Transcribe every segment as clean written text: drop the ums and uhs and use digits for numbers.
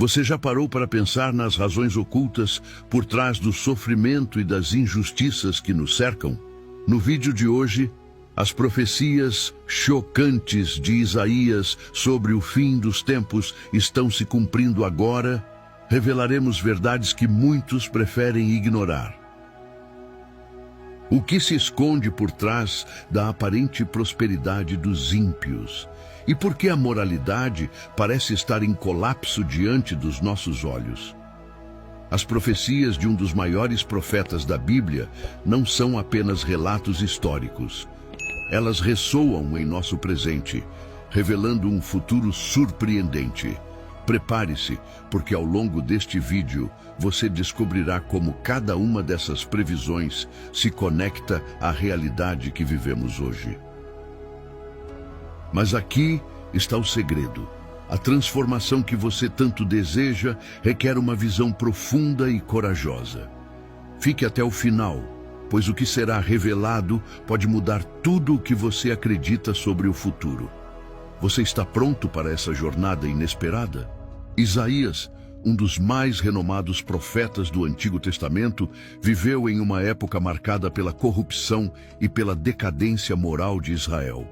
Você já parou para pensar nas razões ocultas por trás do sofrimento e das injustiças que nos cercam? No vídeo de hoje, as profecias chocantes de Isaías sobre o fim dos tempos estão se cumprindo agora. Revelaremos verdades que muitos preferem ignorar. O que se esconde por trás da aparente prosperidade dos ímpios? E por que a moralidade parece estar em colapso diante dos nossos olhos? As profecias de um dos maiores profetas da Bíblia não são apenas relatos históricos. Elas ressoam em nosso presente, revelando um futuro surpreendente. Prepare-se, porque ao longo deste vídeo você descobrirá como cada uma dessas previsões se conecta à realidade que vivemos hoje. Mas aqui está o segredo. A transformação que você tanto deseja requer uma visão profunda e corajosa. Fique até o final, pois o que será revelado pode mudar tudo o que você acredita sobre o futuro. Você está pronto para essa jornada inesperada? Isaías, um dos mais renomados profetas do Antigo Testamento, viveu em uma época marcada pela corrupção e pela decadência moral de Israel.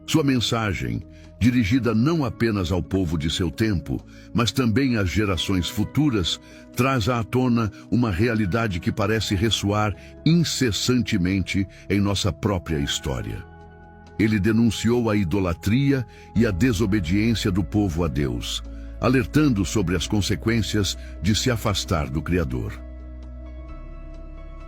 Sua mensagem, dirigida não apenas ao povo de seu tempo, mas também às gerações futuras, traz à tona uma realidade que parece ressoar incessantemente em nossa própria história. Ele denunciou a idolatria e a desobediência do povo a Deus, alertando sobre as consequências de se afastar do Criador.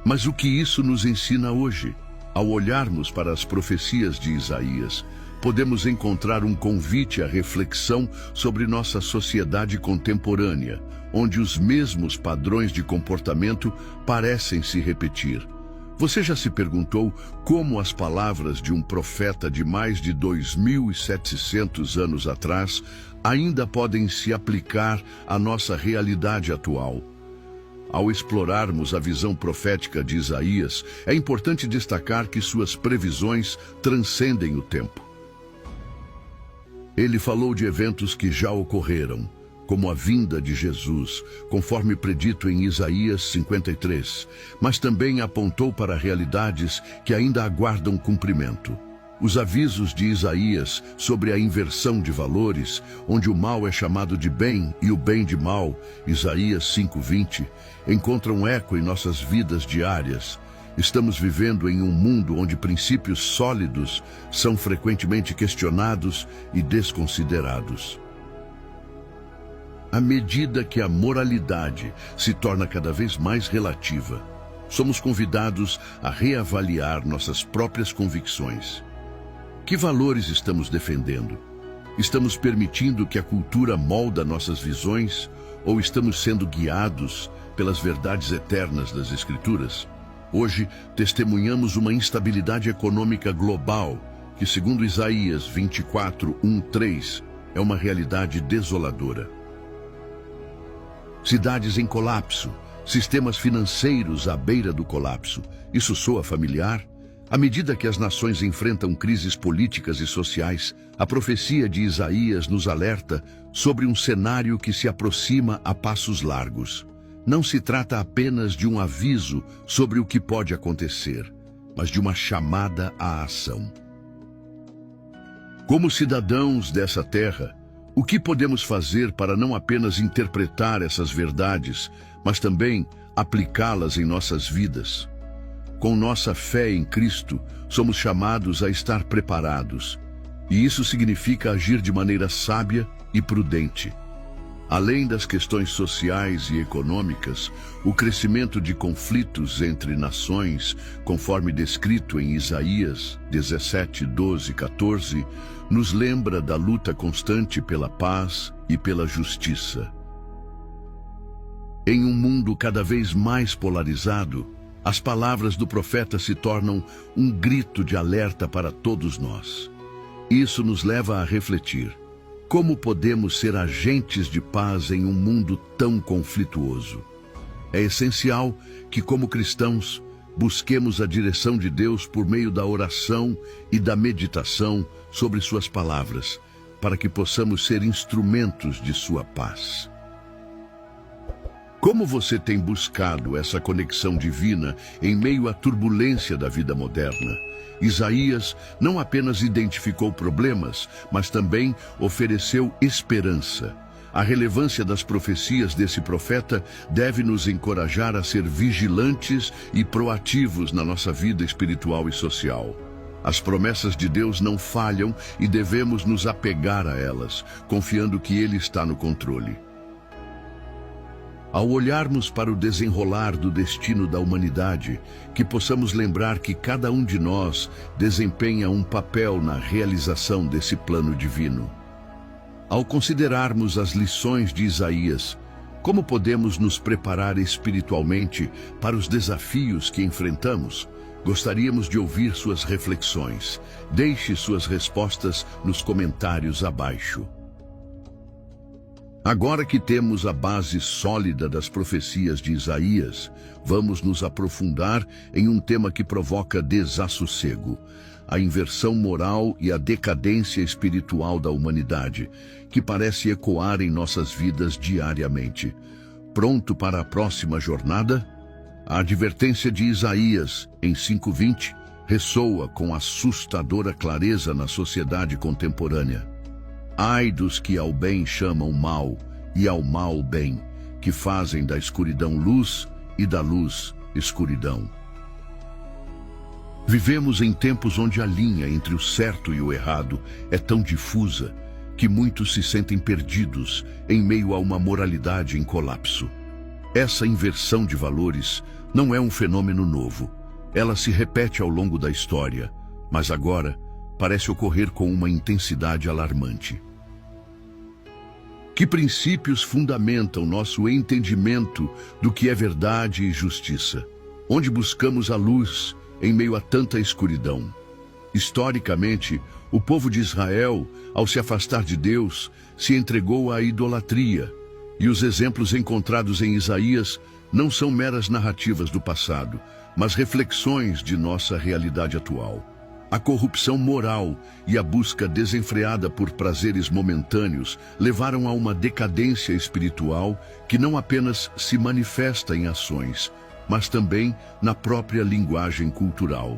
Mas o que isso nos ensina hoje? Ao olharmos para as profecias de Isaías, podemos encontrar um convite à reflexão sobre nossa sociedade contemporânea, onde os mesmos padrões de comportamento parecem se repetir. Você já se perguntou como as palavras de um profeta de mais de 2.700 anos atrás ainda podem se aplicar à nossa realidade atual? Ao explorarmos a visão profética de Isaías, é importante destacar que suas previsões transcendem o tempo. Ele falou de eventos que já ocorreram, como a vinda de Jesus, conforme predito em Isaías 53, mas também apontou para realidades que ainda aguardam cumprimento. Os avisos de Isaías sobre a inversão de valores, onde o mal é chamado de bem e o bem de mal, Isaías 5:20, encontram eco em nossas vidas diárias. Estamos vivendo em um mundo onde princípios sólidos são frequentemente questionados e desconsiderados. À medida que a moralidade se torna cada vez mais relativa, somos convidados a reavaliar nossas próprias convicções. Que valores estamos defendendo? Estamos permitindo que a cultura molda nossas visões ou estamos sendo guiados pelas verdades eternas das Escrituras? Hoje, testemunhamos uma instabilidade econômica global que, segundo Isaías 24:1-3, é uma realidade desoladora. Cidades em colapso, sistemas financeiros à beira do colapso. Isso soa familiar? À medida que as nações enfrentam crises políticas e sociais, a profecia de Isaías nos alerta sobre um cenário que se aproxima a passos largos. Não se trata apenas de um aviso sobre o que pode acontecer, mas de uma chamada à ação. Como cidadãos dessa terra, o que podemos fazer para não apenas interpretar essas verdades, mas também aplicá-las em nossas vidas? Com nossa fé em Cristo, somos chamados a estar preparados, e isso significa agir de maneira sábia e prudente. Além das questões sociais e econômicas, o crescimento de conflitos entre nações, conforme descrito em Isaías 17:12-14, nos lembra da luta constante pela paz e pela justiça. Em um mundo cada vez mais polarizado, as palavras do profeta se tornam um grito de alerta para todos nós. Isso nos leva a refletir. Como podemos ser agentes de paz em um mundo tão conflituoso? É essencial que, como cristãos, busquemos a direção de Deus por meio da oração e da meditação sobre suas palavras, para que possamos ser instrumentos de sua paz. Como você tem buscado essa conexão divina em meio à turbulência da vida moderna? Isaías não apenas identificou problemas, mas também ofereceu esperança. A relevância das profecias desse profeta deve nos encorajar a ser vigilantes e proativos na nossa vida espiritual e social. As promessas de Deus não falham e devemos nos apegar a elas, confiando que Ele está no controle. Ao olharmos para o desenrolar do destino da humanidade, que possamos lembrar que cada um de nós desempenha um papel na realização desse plano divino. Ao considerarmos as lições de Isaías, como podemos nos preparar espiritualmente para os desafios que enfrentamos? Gostaríamos de ouvir suas reflexões. Deixe suas respostas nos comentários abaixo. Agora que temos a base sólida das profecias de Isaías, vamos nos aprofundar em um tema que provoca desassossego: a inversão moral e a decadência espiritual da humanidade, que parece ecoar em nossas vidas diariamente. Pronto para a próxima jornada? A advertência de Isaías, em 5:20, ressoa com assustadora clareza na sociedade contemporânea. Ai dos que ao bem chamam mal, e ao mal bem, que fazem da escuridão luz e da luz escuridão. Vivemos em tempos onde a linha entre o certo e o errado é tão difusa que muitos se sentem perdidos em meio a uma moralidade em colapso. Essa inversão de valores não é um fenômeno novo. Ela se repete ao longo da história, mas agora parece ocorrer com uma intensidade alarmante. Que princípios fundamentam nosso entendimento do que é verdade e justiça? Onde buscamos a luz em meio a tanta escuridão? Historicamente, o povo de Israel, ao se afastar de Deus, se entregou à idolatria, e os exemplos encontrados em Isaías não são meras narrativas do passado, mas reflexões de nossa realidade atual. A corrupção moral e a busca desenfreada por prazeres momentâneos levaram a uma decadência espiritual que não apenas se manifesta em ações, mas também na própria linguagem cultural.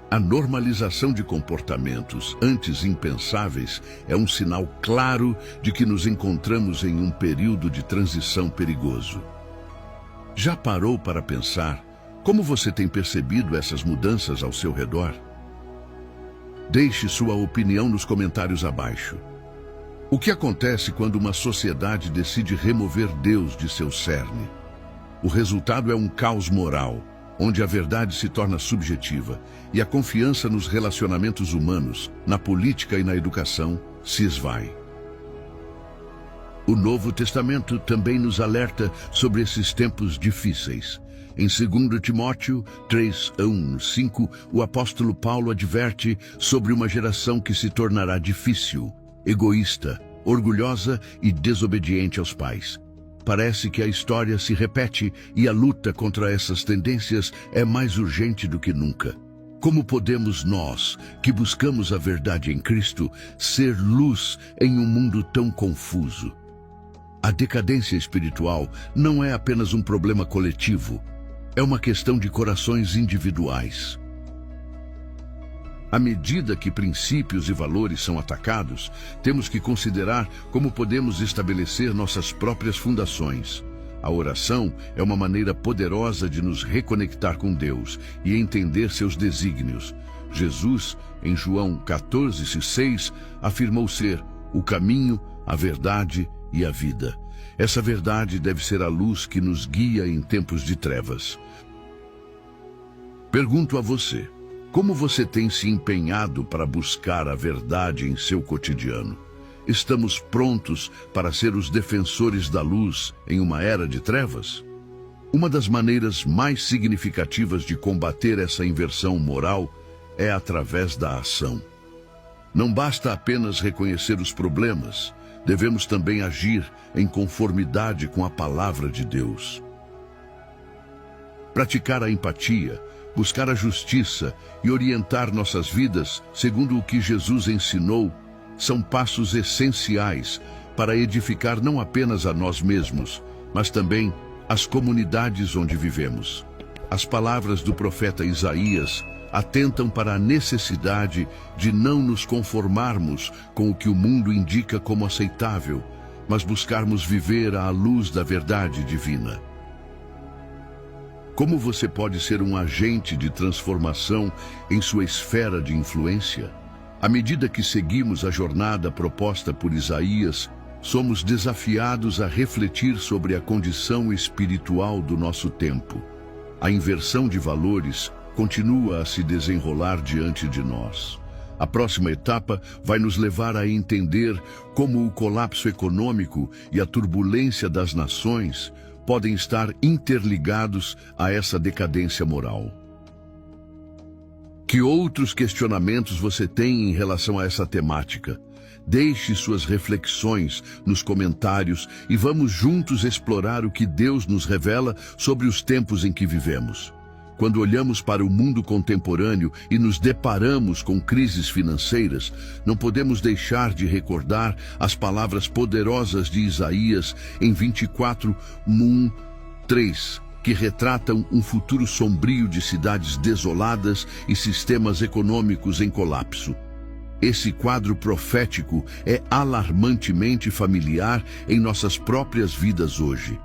A normalização de comportamentos antes impensáveis é um sinal claro de que nos encontramos em um período de transição perigoso. Já parou para pensar como você tem percebido essas mudanças ao seu redor? Deixe sua opinião nos comentários abaixo. O que acontece quando uma sociedade decide remover Deus de seu cerne? O resultado é um caos moral, onde a verdade se torna subjetiva e a confiança nos relacionamentos humanos, na política e na educação se esvai. O Novo Testamento também nos alerta sobre esses tempos difíceis. Em 2 Timóteo 3:1-5, o apóstolo Paulo adverte sobre uma geração que se tornará difícil, egoísta, orgulhosa e desobediente aos pais. Parece que a história se repete e a luta contra essas tendências é mais urgente do que nunca. Como podemos nós, que buscamos a verdade em Cristo, ser luz em um mundo tão confuso? A decadência espiritual não é apenas um problema coletivo, é uma questão de corações individuais. À medida que princípios e valores são atacados, temos que considerar como podemos estabelecer nossas próprias fundações. A oração é uma maneira poderosa de nos reconectar com Deus e entender seus desígnios. Jesus, em João 14:6, afirmou ser o caminho, a verdade e a vida. Essa verdade deve ser a luz que nos guia em tempos de trevas. Pergunto a você, como você tem se empenhado para buscar a verdade em seu cotidiano? Estamos prontos para ser os defensores da luz em uma era de trevas? Uma das maneiras mais significativas de combater essa inversão moral é através da ação. Não basta apenas reconhecer os problemas, devemos também agir em conformidade com a palavra de Deus. Praticar a empatia, buscar a justiça e orientar nossas vidas segundo o que Jesus ensinou são passos essenciais para edificar não apenas a nós mesmos, mas também as comunidades onde vivemos. As palavras do profeta Isaías atentam para a necessidade de não nos conformarmos com o que o mundo indica como aceitável, mas buscarmos viver à luz da verdade divina. Como você pode ser um agente de transformação em sua esfera de influência? À medida que seguimos a jornada proposta por Isaías, somos desafiados a refletir sobre a condição espiritual do nosso tempo. A inversão de valores continua a se desenrolar diante de nós. A próxima etapa vai nos levar a entender como o colapso econômico e a turbulência das nações podem estar interligados a essa decadência moral. Que outros questionamentos você tem em relação a essa temática? Deixe suas reflexões nos comentários e vamos juntos explorar o que Deus nos revela sobre os tempos em que vivemos. Quando olhamos para o mundo contemporâneo e nos deparamos com crises financeiras, não podemos deixar de recordar as palavras poderosas de Isaías em 24:1-3, que retratam um futuro sombrio de cidades desoladas e sistemas econômicos em colapso. Esse quadro profético é alarmantemente familiar em nossas próprias vidas hoje.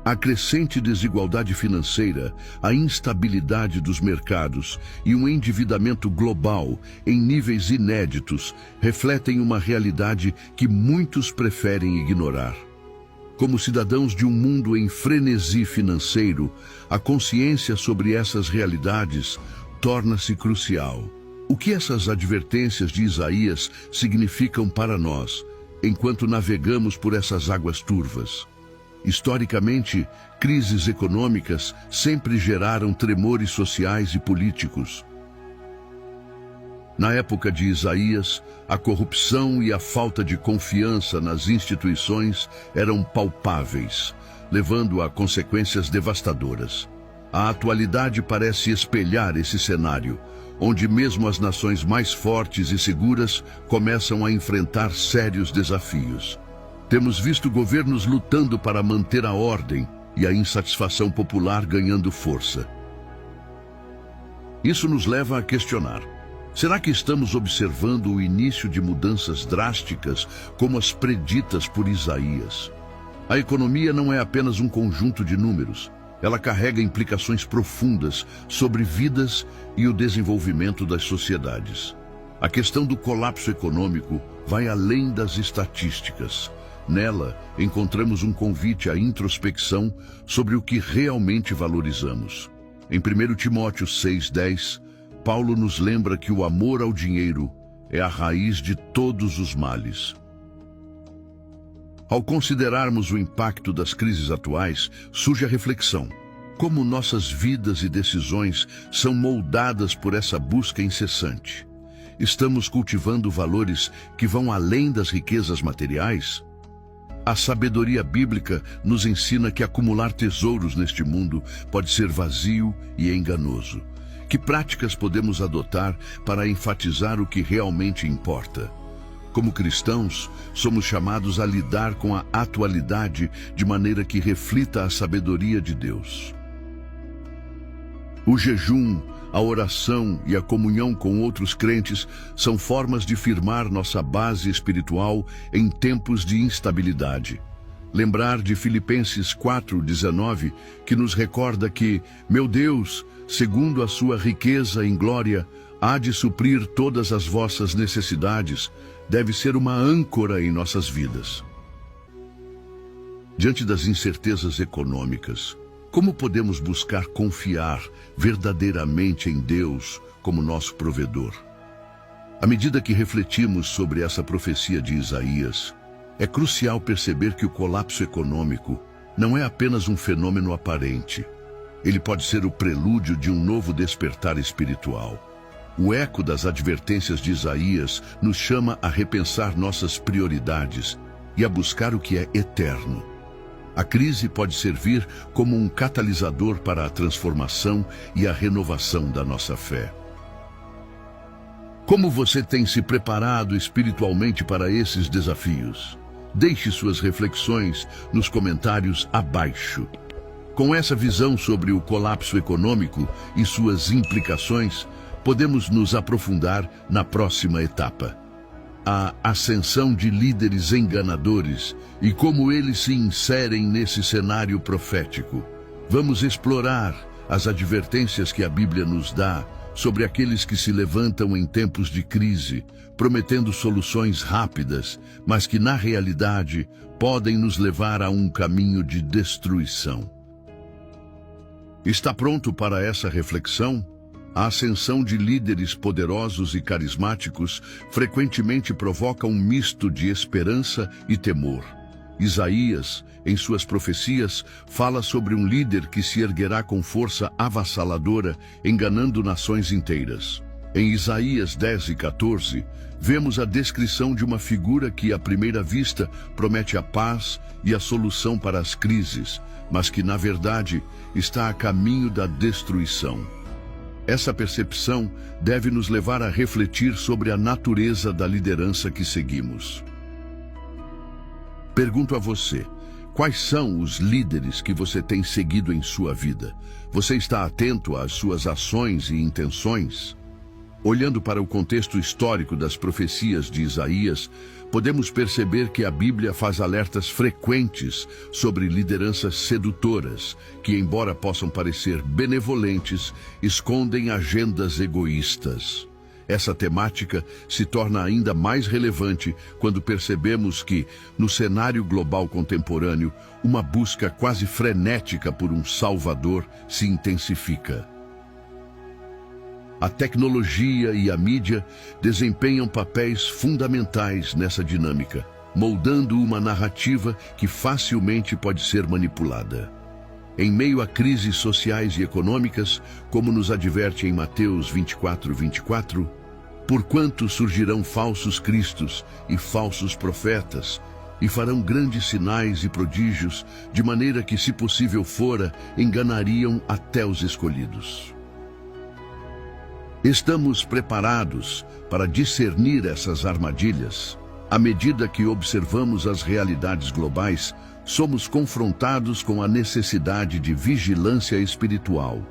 A crescente desigualdade financeira, a instabilidade dos mercados e um endividamento global em níveis inéditos refletem uma realidade que muitos preferem ignorar. Como cidadãos de um mundo em frenesi financeiro, a consciência sobre essas realidades torna-se crucial. O que essas advertências de Isaías significam para nós, enquanto navegamos por essas águas turvas? Historicamente, crises econômicas sempre geraram tremores sociais e políticos. Na época de Isaías, a corrupção e a falta de confiança nas instituições eram palpáveis, levando a consequências devastadoras. A atualidade parece espelhar esse cenário, onde mesmo as nações mais fortes e seguras começam a enfrentar sérios desafios. Temos visto governos lutando para manter a ordem e a insatisfação popular ganhando força. Isso nos leva a questionar: será que estamos observando o início de mudanças drásticas como as preditas por Isaías? A economia não é apenas um conjunto de números. Ela carrega implicações profundas sobre vidas e o desenvolvimento das sociedades. A questão do colapso econômico vai além das estatísticas. Nela, encontramos um convite à introspecção sobre o que realmente valorizamos. Em 1 Timóteo 6:10, Paulo nos lembra que o amor ao dinheiro é a raiz de todos os males. Ao considerarmos o impacto das crises atuais, surge a reflexão: como nossas vidas e decisões são moldadas por essa busca incessante? Estamos cultivando valores que vão além das riquezas materiais? A sabedoria bíblica nos ensina que acumular tesouros neste mundo pode ser vazio e enganoso. Que práticas podemos adotar para enfatizar o que realmente importa? Como cristãos, somos chamados a lidar com a atualidade de maneira que reflita a sabedoria de Deus. O jejum, a oração e a comunhão com outros crentes são formas de firmar nossa base espiritual em tempos de instabilidade. Lembrar de Filipenses 4:19, que nos recorda que, meu Deus, segundo a sua riqueza em glória, há de suprir todas as vossas necessidades, deve ser uma âncora em nossas vidas. Diante das incertezas econômicas, como podemos buscar confiar verdadeiramente em Deus como nosso provedor? À medida que refletimos sobre essa profecia de Isaías, é crucial perceber que o colapso econômico não é apenas um fenômeno aparente. Ele pode ser o prelúdio de um novo despertar espiritual. O eco das advertências de Isaías nos chama a repensar nossas prioridades e a buscar o que é eterno. A crise pode servir como um catalisador para a transformação e a renovação da nossa fé. Como você tem se preparado espiritualmente para esses desafios? Deixe suas reflexões nos comentários abaixo. Com essa visão sobre o colapso econômico e suas implicações, podemos nos aprofundar na próxima etapa: a ascensão de líderes enganadores e como eles se inserem nesse cenário profético. Vamos explorar as advertências que a Bíblia nos dá sobre aqueles que se levantam em tempos de crise, prometendo soluções rápidas, mas que na realidade podem nos levar a um caminho de destruição. Está pronto para essa reflexão? A ascensão de líderes poderosos e carismáticos frequentemente provoca um misto de esperança e temor. Isaías, em suas profecias, fala sobre um líder que se erguerá com força avassaladora, enganando nações inteiras. Em Isaías 10 e 14, vemos a descrição de uma figura que, à primeira vista, promete a paz e a solução para as crises, mas que, na verdade, está a caminho da destruição. Essa percepção deve nos levar a refletir sobre a natureza da liderança que seguimos. Pergunto a você: quais são os líderes que você tem seguido em sua vida? Você está atento às suas ações e intenções? Olhando para o contexto histórico das profecias de Isaías, podemos perceber que a Bíblia faz alertas frequentes sobre lideranças sedutoras, que, embora possam parecer benevolentes, escondem agendas egoístas. Essa temática se torna ainda mais relevante quando percebemos que, no cenário global contemporâneo, uma busca quase frenética por um salvador se intensifica. A tecnologia e a mídia desempenham papéis fundamentais nessa dinâmica, moldando uma narrativa que facilmente pode ser manipulada. Em meio a crises sociais e econômicas, como nos adverte em Mateus 24:24, porquanto surgirão falsos cristos e falsos profetas, e farão grandes sinais e prodígios, de maneira que, se possível fora, enganariam até os escolhidos. Estamos preparados para discernir essas armadilhas? À medida que observamos as realidades globais, somos confrontados com a necessidade de vigilância espiritual.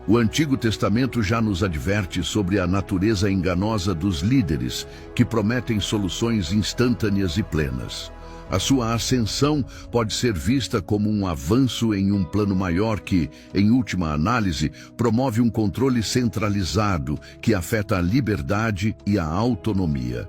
O Antigo Testamento já nos adverte sobre a natureza enganosa dos líderes, que prometem soluções instantâneas e plenas. A sua ascensão pode ser vista como um avanço em um plano maior que, em última análise, promove um controle centralizado que afeta a liberdade e a autonomia.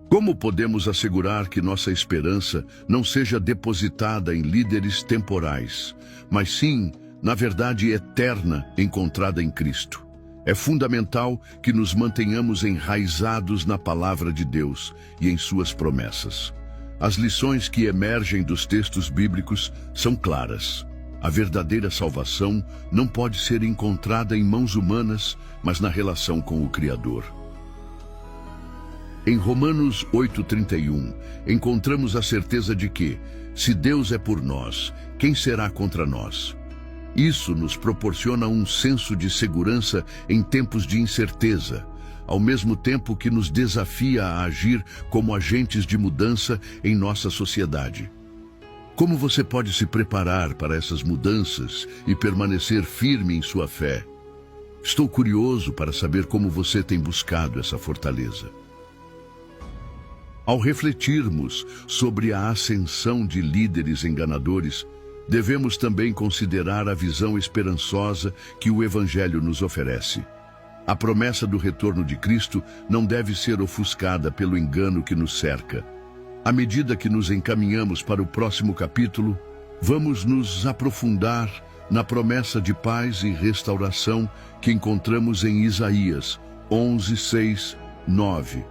Como podemos assegurar que nossa esperança não seja depositada em líderes temporais, mas sim, na verdade eterna, encontrada em Cristo? É fundamental que nos mantenhamos enraizados na palavra de Deus e em suas promessas. As lições que emergem dos textos bíblicos são claras. A verdadeira salvação não pode ser encontrada em mãos humanas, mas na relação com o Criador. Em Romanos 8:31, encontramos a certeza de que, se Deus é por nós, quem será contra nós? Isso nos proporciona um senso de segurança em tempos de incerteza, ao mesmo tempo que nos desafia a agir como agentes de mudança em nossa sociedade. Como você pode se preparar para essas mudanças e permanecer firme em sua fé? Estou curioso para saber como você tem buscado essa fortaleza. Ao refletirmos sobre a ascensão de líderes enganadores, devemos também considerar a visão esperançosa que o Evangelho nos oferece. A promessa do retorno de Cristo não deve ser ofuscada pelo engano que nos cerca. À medida que nos encaminhamos para o próximo capítulo, vamos nos aprofundar na promessa de paz e restauração que encontramos em Isaías 11:6-9,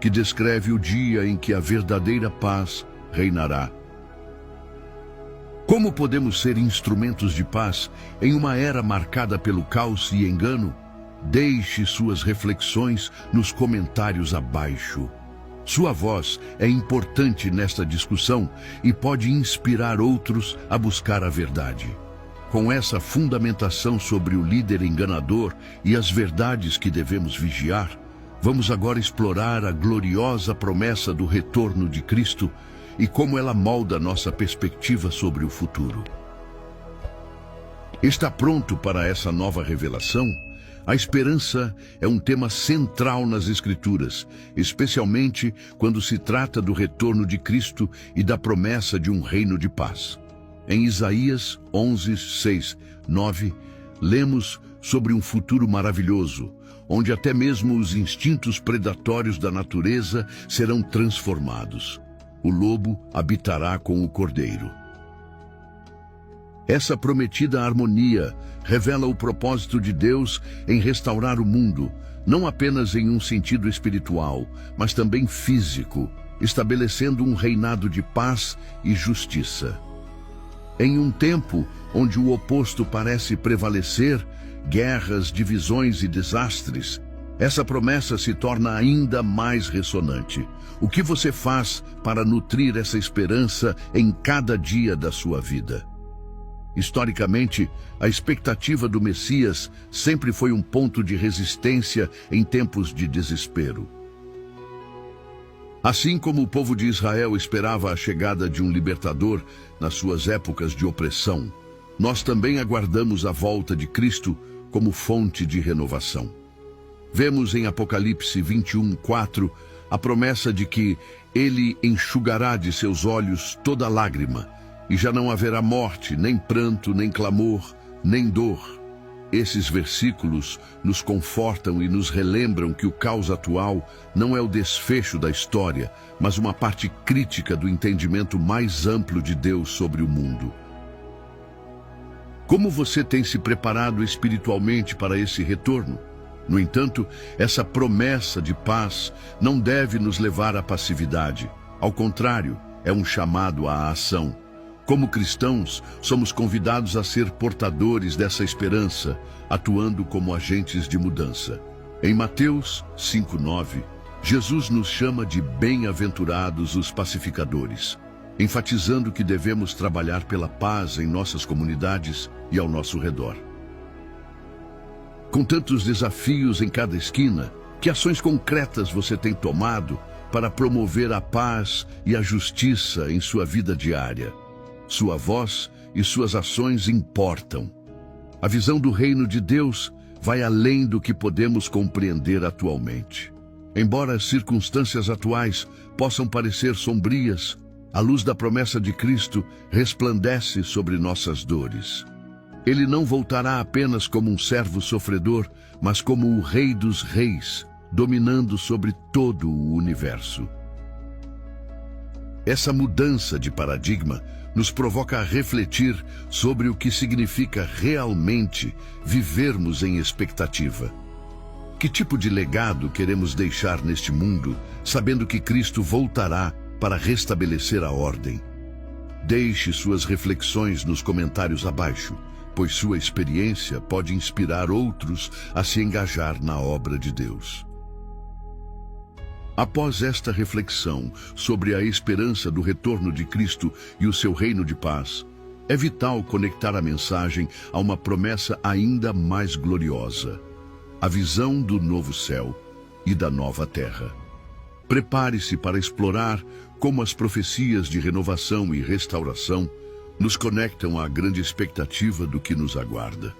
que descreve o dia em que a verdadeira paz reinará. Como podemos ser instrumentos de paz em uma era marcada pelo caos e engano? Deixe suas reflexões nos comentários abaixo. Sua voz é importante nesta discussão e pode inspirar outros a buscar a verdade. Com essa fundamentação sobre o líder enganador e as verdades que devemos vigiar, vamos agora explorar a gloriosa promessa do retorno de Cristo e como ela molda nossa perspectiva sobre o futuro. Está pronto para essa nova revelação? A esperança é um tema central nas Escrituras, especialmente quando se trata do retorno de Cristo e da promessa de um reino de paz. Em Isaías 11, 6, 9, lemos sobre um futuro maravilhoso, onde até mesmo os instintos predatórios da natureza serão transformados. O lobo habitará com o cordeiro. Essa prometida harmonia revela o propósito de Deus em restaurar o mundo, não apenas em um sentido espiritual, mas também físico, estabelecendo um reinado de paz e justiça. Em um tempo onde o oposto parece prevalecer, guerras, divisões e desastres, essa promessa se torna ainda mais ressonante. O que você faz para nutrir essa esperança em cada dia da sua vida? Historicamente, a expectativa do Messias sempre foi um ponto de resistência em tempos de desespero. Assim como o povo de Israel esperava a chegada de um libertador nas suas épocas de opressão, nós também aguardamos a volta de Cristo como fonte de renovação. Vemos em Apocalipse 21, 4, a promessa de que Ele enxugará de seus olhos toda lágrima, e já não haverá morte, nem pranto, nem clamor, nem dor. Esses versículos nos confortam e nos relembram que o caos atual não é o desfecho da história, mas uma parte crítica do entendimento mais amplo de Deus sobre o mundo. Como você tem se preparado espiritualmente para esse retorno? No entanto, essa promessa de paz não deve nos levar à passividade. Ao contrário, é um chamado à ação. Como cristãos, somos convidados a ser portadores dessa esperança, atuando como agentes de mudança. Em Mateus 5:9, Jesus nos chama de bem-aventurados os pacificadores, enfatizando que devemos trabalhar pela paz em nossas comunidades e ao nosso redor. Com tantos desafios em cada esquina, que ações concretas você tem tomado para promover a paz e a justiça em sua vida diária? Sua voz e suas ações importam. A visão do reino de Deus vai além do que podemos compreender atualmente. Embora as circunstâncias atuais possam parecer sombrias, a luz da promessa de Cristo resplandece sobre nossas dores. Ele não voltará apenas como um servo sofredor, mas como o Rei dos Reis, dominando sobre todo o universo. Essa mudança de paradigma nos provoca a refletir sobre o que significa realmente vivermos em expectativa. Que tipo de legado queremos deixar neste mundo, sabendo que Cristo voltará para restabelecer a ordem? Deixe suas reflexões nos comentários abaixo, pois sua experiência pode inspirar outros a se engajar na obra de Deus. Após esta reflexão sobre a esperança do retorno de Cristo e o seu reino de paz, é vital conectar a mensagem a uma promessa ainda mais gloriosa: a visão do novo céu e da nova terra. Prepare-se para explorar como as profecias de renovação e restauração nos conectam à grande expectativa do que nos aguarda.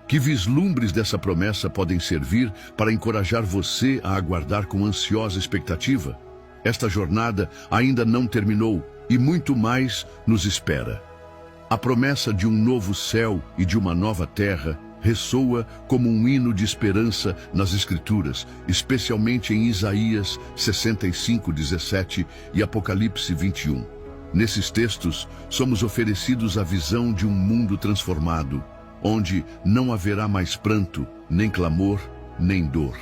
Que vislumbres dessa promessa podem servir para encorajar você a aguardar com ansiosa expectativa? Esta jornada ainda não terminou e muito mais nos espera. A promessa de um novo céu e de uma nova terra ressoa como um hino de esperança nas Escrituras, especialmente em Isaías 65:17 e Apocalipse 21. Nesses textos, somos oferecidos a visão de um mundo transformado, onde não haverá mais pranto, nem clamor, nem dor.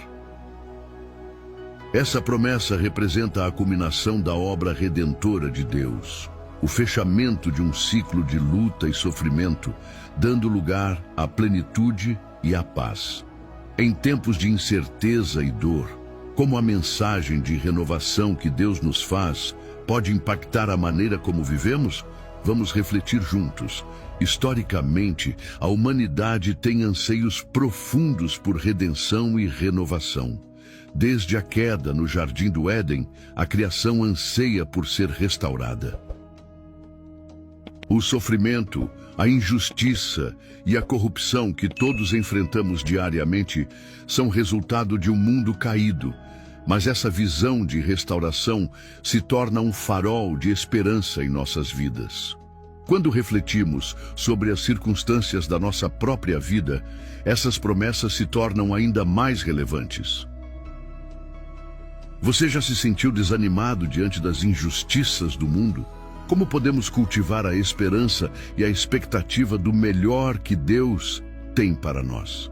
Essa promessa representa a culminação da obra redentora de Deus, o fechamento de um ciclo de luta e sofrimento, dando lugar à plenitude e à paz. Em tempos de incerteza e dor, como a mensagem de renovação que Deus nos faz pode impactar a maneira como vivemos? Vamos refletir juntos. Historicamente, a humanidade tem anseios profundos por redenção e renovação. Desde a queda no Jardim do Éden, a criação anseia por ser restaurada. O sofrimento, a injustiça e a corrupção que todos enfrentamos diariamente são resultado de um mundo caído, mas essa visão de restauração se torna um farol de esperança em nossas vidas. Quando refletimos sobre as circunstâncias da nossa própria vida, essas promessas se tornam ainda mais relevantes. Você já se sentiu desanimado diante das injustiças do mundo? Como podemos cultivar a esperança e a expectativa do melhor que Deus tem para nós?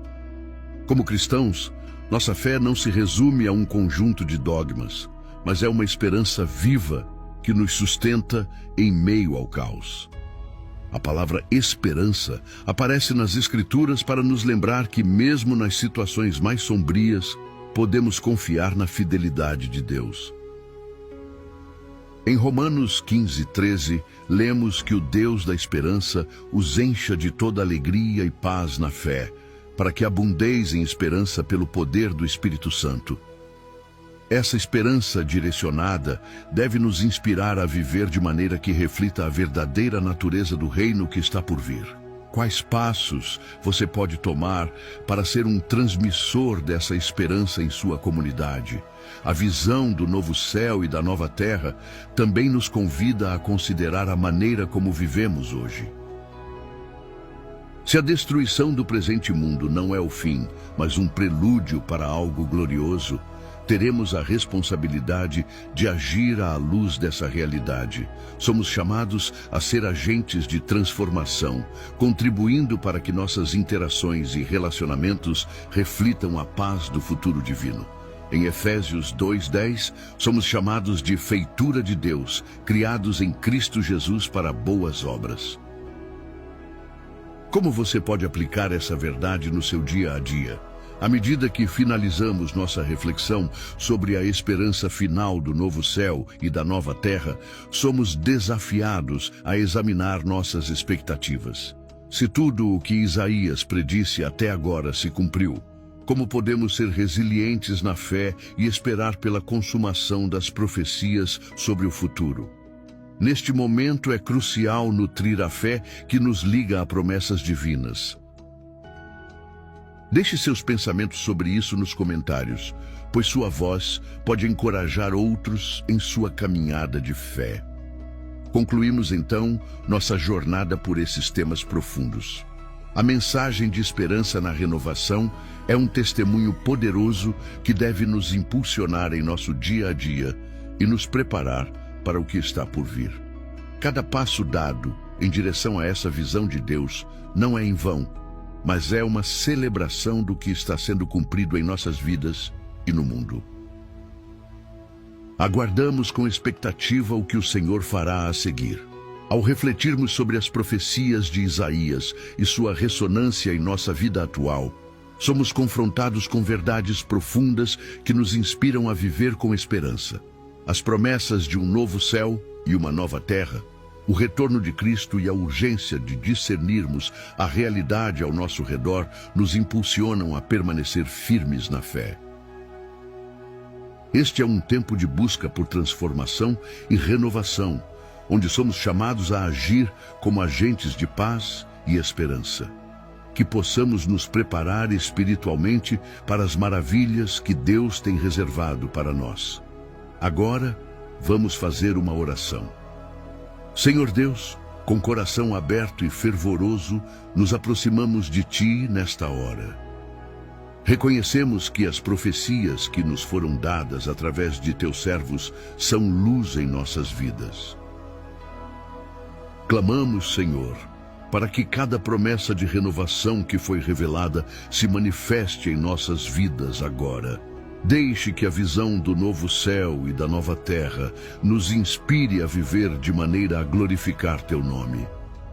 Como cristãos, nossa fé não se resume a um conjunto de dogmas, mas é uma esperança viva que nos sustenta em meio ao caos. A palavra esperança aparece nas Escrituras para nos lembrar que mesmo nas situações mais sombrias, podemos confiar na fidelidade de Deus. Em Romanos 15:13, lemos que o Deus da esperança os encha de toda alegria e paz na fé, para que abundeis em esperança pelo poder do Espírito Santo. Essa esperança direcionada deve nos inspirar a viver de maneira que reflita a verdadeira natureza do reino que está por vir. Quais passos você pode tomar para ser um transmissor dessa esperança em sua comunidade? A visão do novo céu e da nova terra também nos convida a considerar a maneira como vivemos hoje. Se a destruição do presente mundo não é o fim, mas um prelúdio para algo glorioso, teremos a responsabilidade de agir à luz dessa realidade. Somos chamados a ser agentes de transformação, contribuindo para que nossas interações e relacionamentos reflitam a paz do futuro divino. Em Efésios 2:10, somos chamados de feitura de Deus, criados em Cristo Jesus para boas obras. Como você pode aplicar essa verdade no seu dia a dia? À medida que finalizamos nossa reflexão sobre a esperança final do novo céu e da nova terra, somos desafiados a examinar nossas expectativas. Se tudo o que Isaías predisse até agora se cumpriu, como podemos ser resilientes na fé e esperar pela consumação das profecias sobre o futuro? Neste momento é crucial nutrir a fé que nos liga a promessas divinas. Deixe seus pensamentos sobre isso nos comentários, pois sua voz pode encorajar outros em sua caminhada de fé. Concluímos então nossa jornada por esses temas profundos. A mensagem de esperança na renovação é um testemunho poderoso que deve nos impulsionar em nosso dia a dia e nos preparar para o que está por vir. Cada passo dado em direção a essa visão de Deus não é em vão, mas é uma celebração do que está sendo cumprido em nossas vidas e no mundo. Aguardamos com expectativa o que o Senhor fará a seguir. Ao refletirmos sobre as profecias de Isaías e sua ressonância em nossa vida atual, somos confrontados com verdades profundas que nos inspiram a viver com esperança. As promessas de um novo céu e uma nova terra, o retorno de Cristo e a urgência de discernirmos a realidade ao nosso redor nos impulsionam a permanecer firmes na fé. Este é um tempo de busca por transformação e renovação, onde somos chamados a agir como agentes de paz e esperança. Que possamos nos preparar espiritualmente para as maravilhas que Deus tem reservado para nós. Agora, vamos fazer uma oração. Senhor Deus, com coração aberto e fervoroso, nos aproximamos de Ti nesta hora. Reconhecemos que as profecias que nos foram dadas através de Teus servos são luz em nossas vidas. Clamamos, Senhor, para que cada promessa de renovação que foi revelada se manifeste em nossas vidas agora. Deixe que a visão do novo céu e da nova terra nos inspire a viver de maneira a glorificar Teu nome.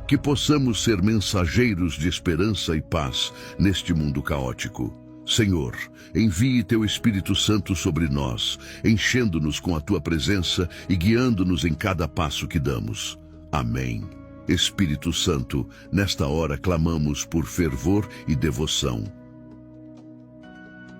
Que possamos ser mensageiros de esperança e paz neste mundo caótico. Senhor, envie Teu Espírito Santo sobre nós, enchendo-nos com a Tua presença e guiando-nos em cada passo que damos. Amém. Espírito Santo, nesta hora clamamos por fervor e devoção.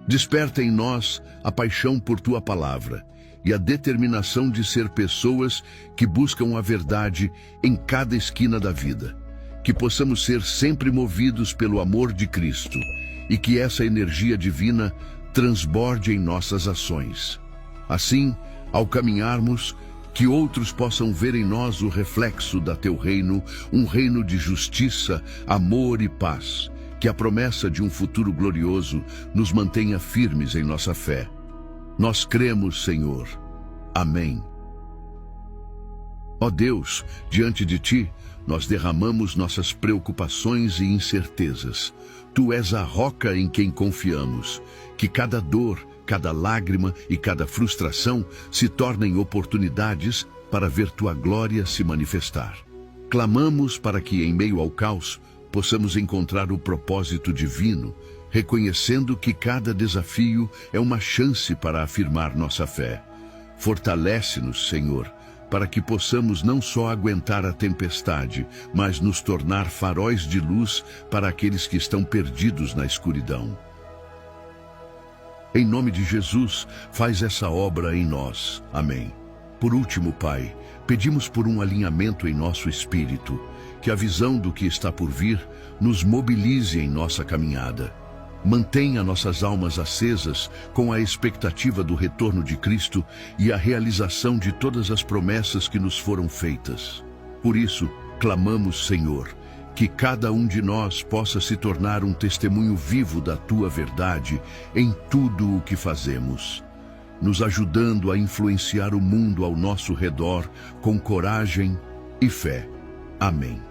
Desperta em nós a paixão por Tua palavra e a determinação de ser pessoas que buscam a verdade em cada esquina da vida. Que possamos ser sempre movidos pelo amor de Cristo e que essa energia divina transborde em nossas ações. Assim, ao caminharmos, que outros possam ver em nós o reflexo da Teu reino, um reino de justiça, amor e paz. Que a promessa de um futuro glorioso nos mantenha firmes em nossa fé. Nós cremos, Senhor. Amém. Ó Deus, diante de Ti, nós derramamos nossas preocupações e incertezas. Tu és a roca em quem confiamos. Que cada dor, cada lágrima e cada frustração se tornem oportunidades para ver Tua glória se manifestar. Clamamos para que, em meio ao caos, possamos encontrar o propósito divino, reconhecendo que cada desafio é uma chance para afirmar nossa fé. Fortalece-nos, Senhor, para que possamos não só aguentar a tempestade, mas nos tornar faróis de luz para aqueles que estão perdidos na escuridão. Em nome de Jesus, faz essa obra em nós. Amém. Por último, Pai, pedimos por um alinhamento em nosso espírito, que a visão do que está por vir nos mobilize em nossa caminhada. Mantenha nossas almas acesas com a expectativa do retorno de Cristo e a realização de todas as promessas que nos foram feitas. Por isso, clamamos, Senhor, que cada um de nós possa se tornar um testemunho vivo da Tua verdade em tudo o que fazemos, nos ajudando a influenciar o mundo ao nosso redor com coragem e fé. Amém.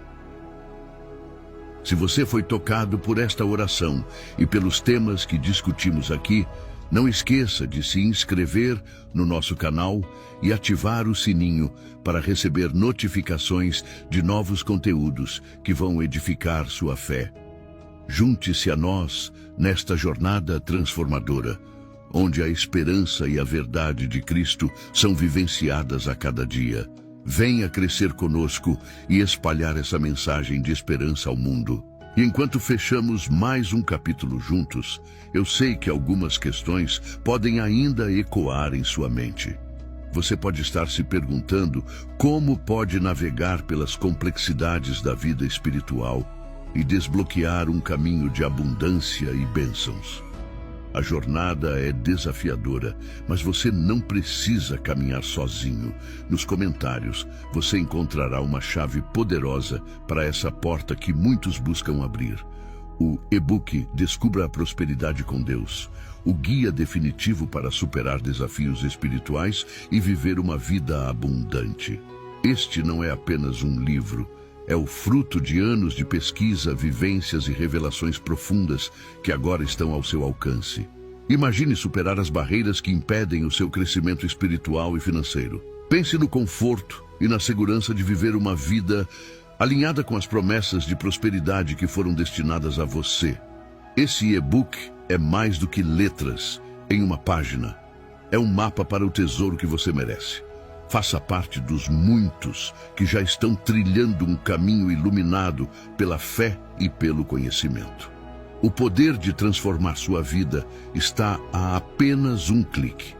Se você foi tocado por esta oração e pelos temas que discutimos aqui, não esqueça de se inscrever no nosso canal e ativar o sininho para receber notificações de novos conteúdos que vão edificar sua fé. Junte-se a nós nesta jornada transformadora, onde a esperança e a verdade de Cristo são vivenciadas a cada dia. Venha crescer conosco e espalhar essa mensagem de esperança ao mundo. E enquanto fechamos mais um capítulo juntos, eu sei que algumas questões podem ainda ecoar em sua mente. Você pode estar se perguntando como pode navegar pelas complexidades da vida espiritual e desbloquear um caminho de abundância e bênçãos. A jornada é desafiadora, mas você não precisa caminhar sozinho. Nos comentários, você encontrará uma chave poderosa para essa porta que muitos buscam abrir. O e-book Descubra a Prosperidade com Deus, o guia definitivo para superar desafios espirituais e viver uma vida abundante. Este não é apenas um livro, é o fruto de anos de pesquisa, vivências e revelações profundas que agora estão ao seu alcance. Imagine superar as barreiras que impedem o seu crescimento espiritual e financeiro. Pense no conforto e na segurança de viver uma vida alinhada com as promessas de prosperidade que foram destinadas a você. Esse e-book é mais do que letras em uma página. É um mapa para o tesouro que você merece. Faça parte dos muitos que já estão trilhando um caminho iluminado pela fé e pelo conhecimento. O poder de transformar sua vida está a apenas um clique.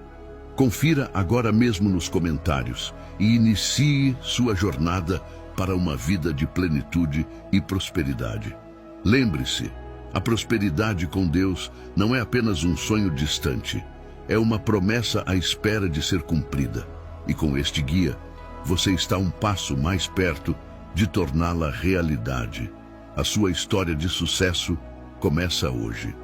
Confira agora mesmo nos comentários e inicie sua jornada para uma vida de plenitude e prosperidade. Lembre-se, a prosperidade com Deus não é apenas um sonho distante, é uma promessa à espera de ser cumprida. E com este guia, você está um passo mais perto de torná-la realidade. A sua história de sucesso começa hoje.